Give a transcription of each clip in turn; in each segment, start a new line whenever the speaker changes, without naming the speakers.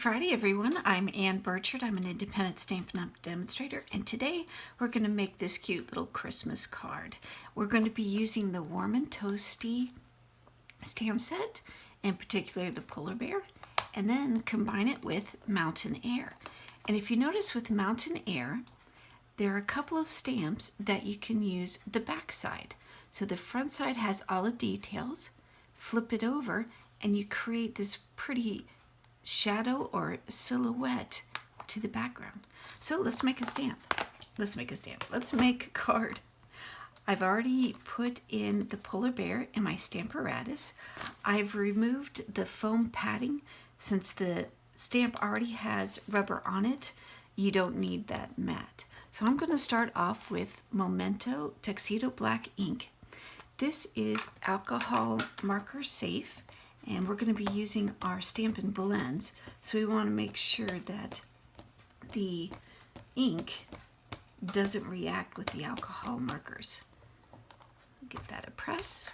Friday, everyone. I'm Ann Birchard. I'm an independent Stampin' Up! Demonstrator, and today we're going to make this cute little Christmas card. We're going to be using the Warm and Toasty stamp set, in particular the polar bear, and then combine it with Mountain Air. And if you notice with Mountain Air, there are a couple of stamps that you can use the back side. So the front side has all the details, flip it over, and you create this pretty shadow or silhouette to the background. So let's make a stamp. Let's make a card. I've already put in the polar bear in my Stamparatus. I've removed the foam padding. Since the stamp already has rubber on it, you don't need that mat. So I'm going to start off with Momento Tuxedo Black ink. This is alcohol marker safe, and we're going to be using our Stampin' Blends, so we want to make sure that the ink doesn't react with the alcohol markers. Give that a press.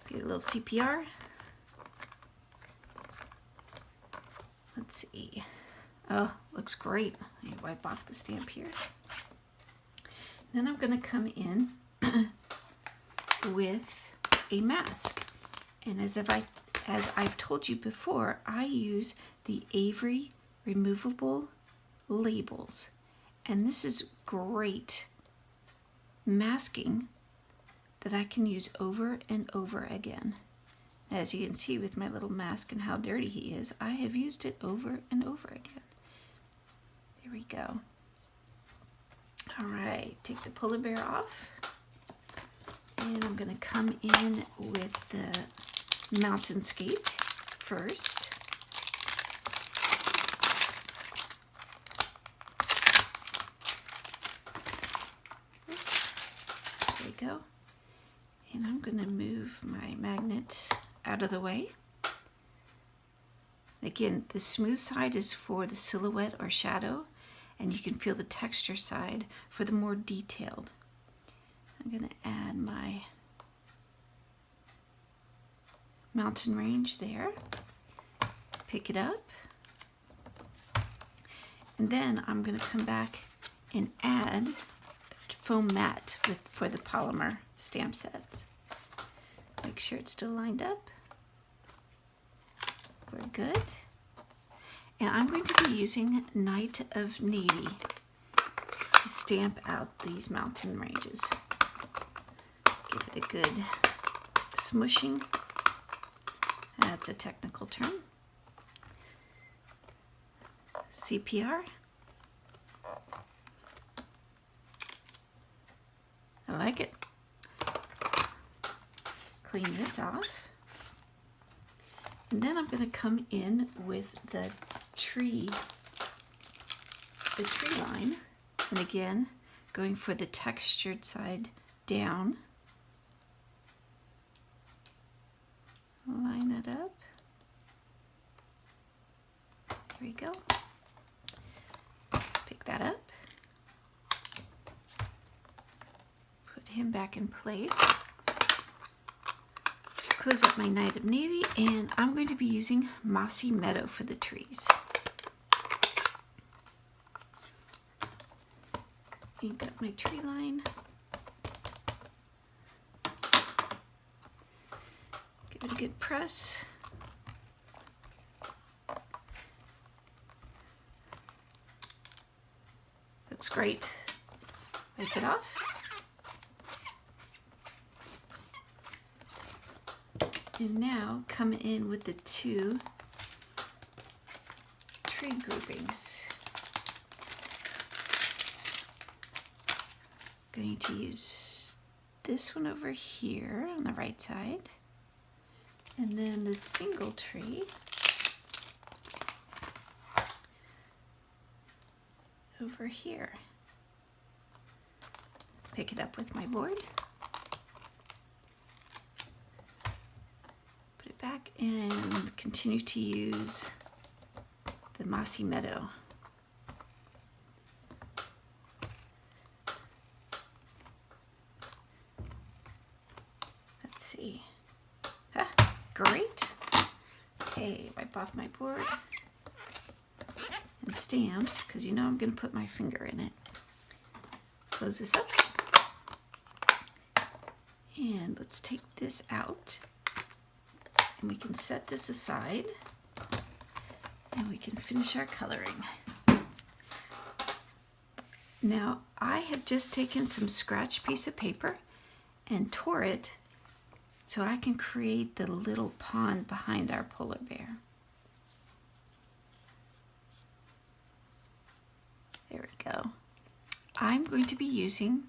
Get a little CPR. Let's see. Oh, looks great. I wipe off the stamp here. Then I'm going to come in with a mask. And as I've told you before, I use the Avery removable labels. And this is great masking that I can use over and over again. As you can see with my little mask and how dirty he is, I have used it over and over again. There we go. All right, take the polar bear off. And I'm going to come in with the mountainscape first. There we go. And I'm going to move my magnet out of the way. Again, the smooth side is for the silhouette or shadow, and you can feel the texture side for the more detailed. I'm going to add my mountain range there, pick it up, and then I'm going to come back and add foam mat for the polymer stamp sets. Make sure it's still lined up. We're good. And I'm going to be using Night of Navy to stamp out these mountain ranges. Give it a good smushing. That's a technical term. CPR. I like it. Clean this off. And then I'm going to come in with the tree line. And again, going for the textured side down. Line that up. There we go. Pick that up. Put him back in place. Close up my Night of Navy, and I'm going to be using Mossy Meadow for the trees. Ink up my tree line. Give it a good press. Looks great. Wipe it off. And now come in with the two tree groupings. Going to use this one over here on the right side, and then the single tree over here. Pick it up with my board. Back and continue to use the Mossy Meadow. Let's see. Great. Okay, wipe off my board. stamps, because you know I'm going to put my finger in it. Close this up. And let's take this out. And we can set this aside. And we can finish our coloring. Now, I have just taken some scratch piece of paper and tore it so I can create the little pond behind our polar bear. There we go. I'm going to be using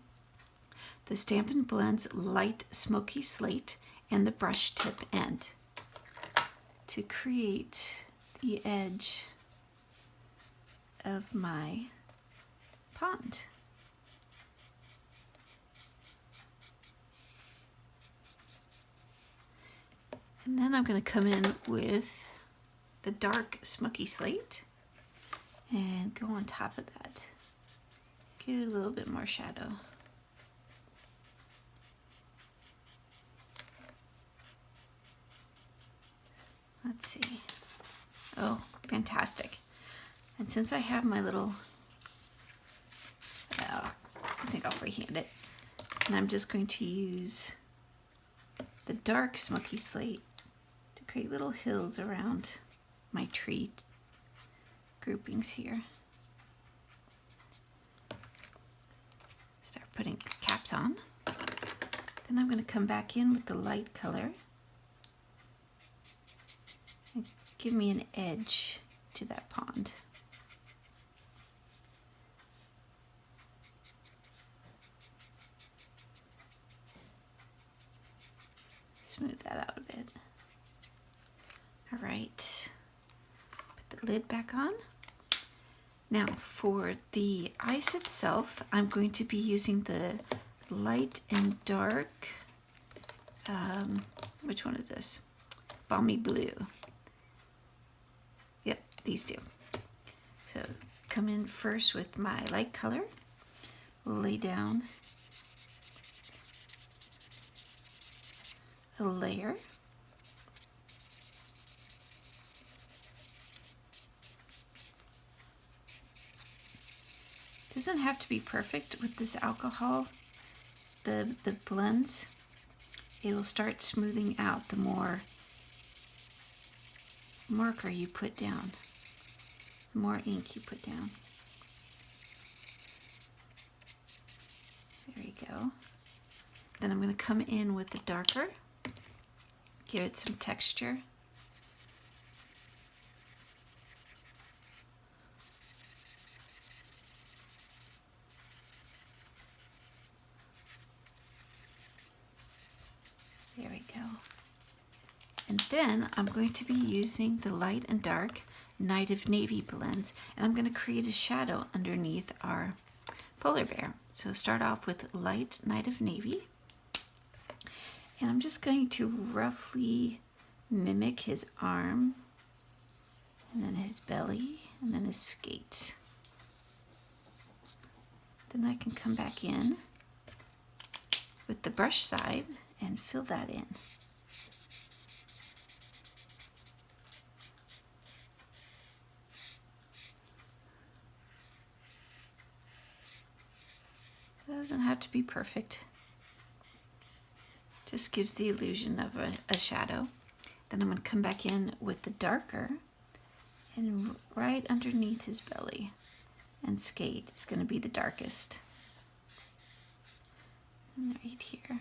the Stampin' Blends Light Smoky Slate and the brush tip end to create the edge of my pond. And then I'm going to come in with the dark Smoky Slate and go on top of that. Give it a little bit more shadow. Let's see. Oh, fantastic. And since I have my little, I think I'll freehand it. And I'm just going to use the dark Smoky Slate to create little hills around my tree groupings here. Start putting caps on. Then I'm going to come back in with the light color and give me an edge to that pond. Smooth that out a bit. All right, put the lid back on. Now for the ice itself, I'm going to be using the light and dark, which one is this? Balmy Blue. Yep, these two. So come in first with my light color, lay down a layer. Doesn't have to be perfect with this alcohol. The blends, it will start smoothing out the more marker you put down, the more ink you put down. There you go. Then I'm going to come in with the darker, give it some texture. There we go. And then I'm going to be using the light and dark Night of Navy blends, and I'm going to create a shadow underneath our polar bear. So start off with light Night of Navy. And I'm just going to roughly mimic his arm, and then his belly, and then his skate. Then I can come back in with the brush side and fill that in. It doesn't have to be perfect. Just gives the illusion of a shadow. Then I'm going to come back in with the darker, and right underneath his belly and skate is going to be the darkest. And right here.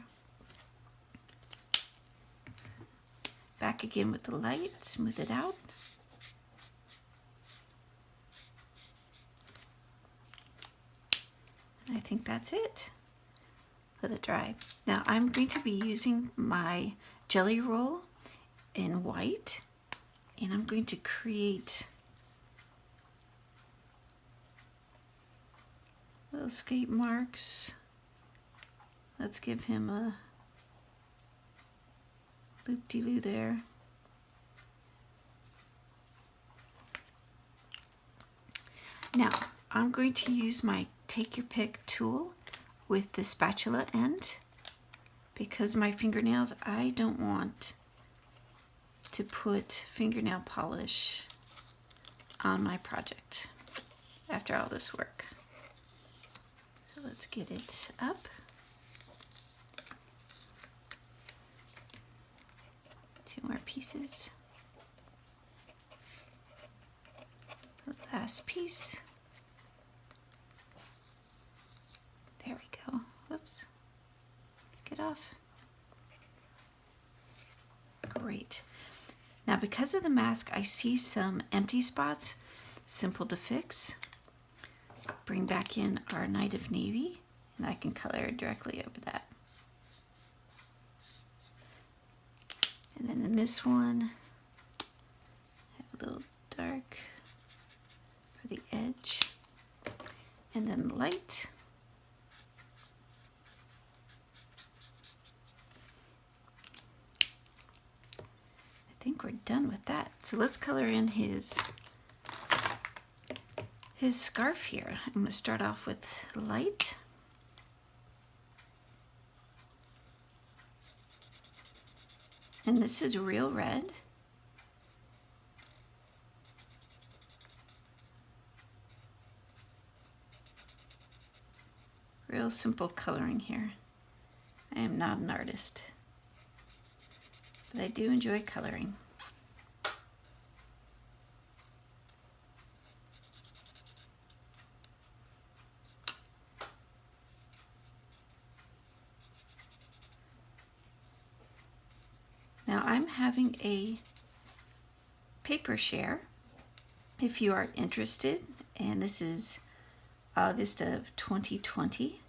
Back again with the light, smooth it out. And I think that's it. Let it dry. Now I'm going to be using my jelly roll in white, and I'm going to create little skate marks. Let's give him a loop-de-loo there. Now I'm going to use my take your pick tool with the spatula end, because my fingernails, I don't want to put fingernail polish on my project. after all this work. So let's get it up. Two more pieces. The last piece. There we go. Whoops. Get off. Great. Now because of the mask, I see some empty spots. Simple to fix. Bring back in our Night of Navy, and I can color directly over that. And then in this one, I have a little dark for the edge, and then light. I think we're done with that. So let's color in his scarf here. I'm going to start off with light. And this is real red. Real simple coloring here. I am not an artist, but I do enjoy coloring. Now I'm having a paper share if you are interested, and this is August of 2020.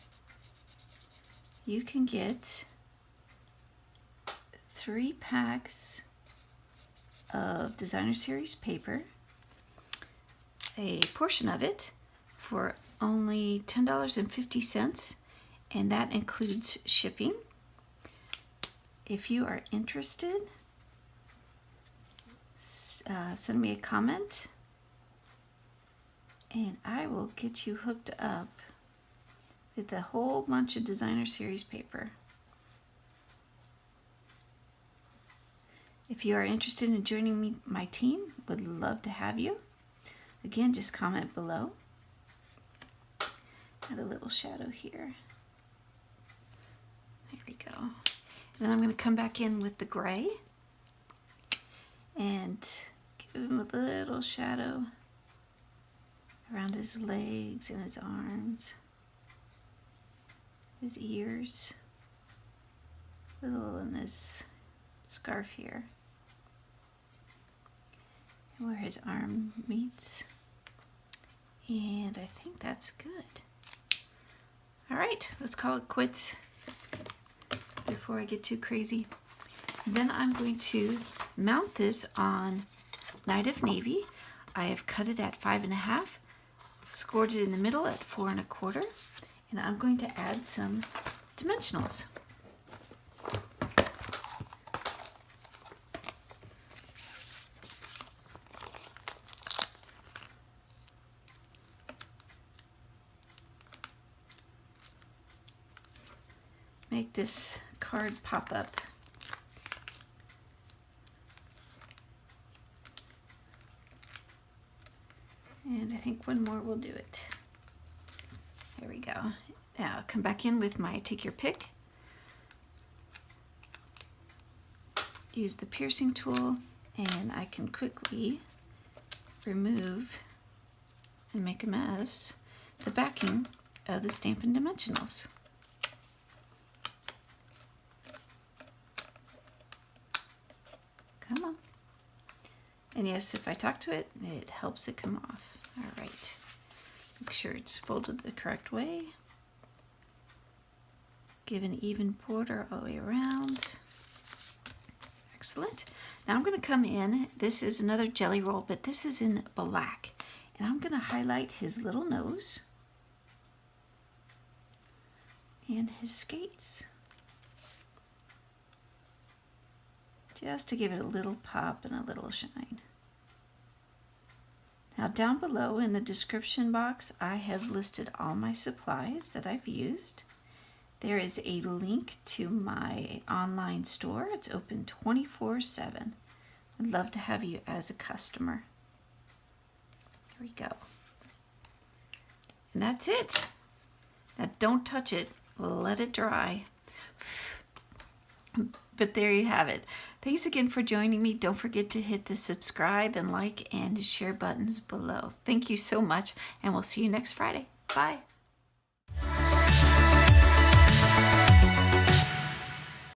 You can get 3 packs of Designer Series paper, a portion of it for only $10.50, and that includes shipping. If you are interested, send me a comment and I will get you hooked up with a whole bunch of Designer Series paper. If you are interested in joining my team, would love to have you. Again, just comment below. Add a little shadow here. There we go. Then I'm going to come back in with the gray and give him a little shadow around his legs and his arms, his ears, a little in this scarf here, and where his arm meets. And I think that's good. All right, let's call it quits before I get too crazy. Then I'm going to mount this on Night of Navy. I have cut it at 5.5, scored it in the middle at 4 1/4, and I'm going to add some dimensionals. Make this card pop up. And I think one more will do it. There we go. Now come back in with my take your pick. Use the piercing tool, and I can quickly remove and make a mess the backing of the Stampin' Dimensionals. Come on. And yes, if I talk to it, it helps it come off. All right. Make sure it's folded the correct way. Give an even border all the way around. Excellent. Now I'm going to come in. This is another jelly roll, but this is in black. And I'm going to highlight his little nose and his skates, just to give it a little pop and a little shine. Now down below in the description box, I have listed all my supplies that I've used. There is a link to my online store. It's open 24/7. I'd love to have you as a customer. Here we go. And that's it. Now don't touch it. Let it dry. But there you have it. Thanks again for joining me. Don't forget to hit the subscribe and like and share buttons below. Thank you so much, and we'll see you next Friday. Bye.